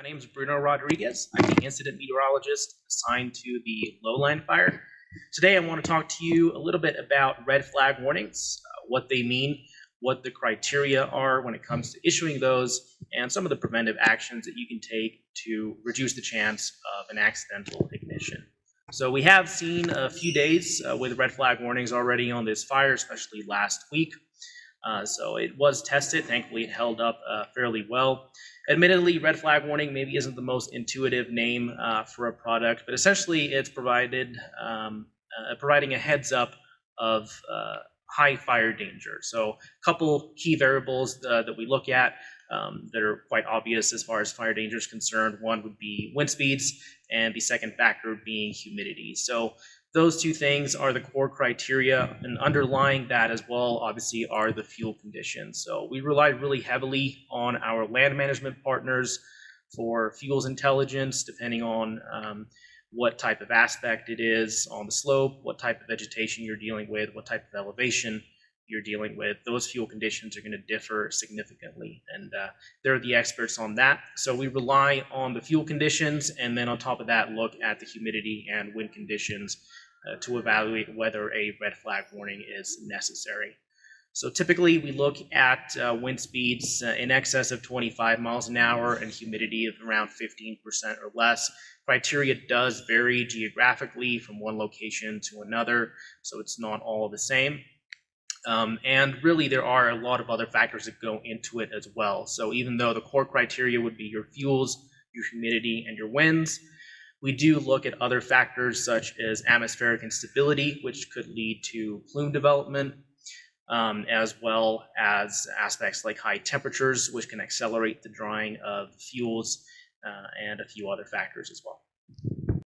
My name is Bruno Rodriguez. I'm the incident meteorologist assigned to the Lowline Fire. Today I want to talk to you a little bit about red flag warnings, what they mean, what the criteria are when it comes to issuing those, and some of the preventive actions that you can take to reduce the chance of an accidental ignition. So we have seen a few days with red flag warnings already on this fire, especially last week. So it was tested. Thankfully, it held up fairly well. Admittedly, red flag warning maybe isn't the most intuitive name for a product, but essentially it's providing a heads up of high fire danger. So a couple key variables that we look at that are quite obvious as far as fire danger is concerned. One would be wind speeds, and the second factor being humidity. So those two things are the core criteria, and underlying that as well, obviously, are the fuel conditions. So we relied really heavily on our land management partners for fuels intelligence, depending on what type of aspect it is on the slope, what type of vegetation you're dealing with, what type of elevation you're dealing with. Those fuel conditions are going to differ significantly, and they're the experts on that. So we rely on the fuel conditions, and then on top of that, look at the humidity and wind conditions to evaluate whether a red flag warning is necessary. So typically we look at wind speeds in excess of 25 miles an hour and humidity of around 15% or less. Criteria does vary geographically from one location to another, so it's not all the same. And really, there are a lot of other factors that go into it as well. So even though the core criteria would be your fuels, your humidity, and your winds, we do look at other factors such as atmospheric instability, which could lead to plume development, as well as aspects like high temperatures, which can accelerate the drying of fuels, and a few other factors as well.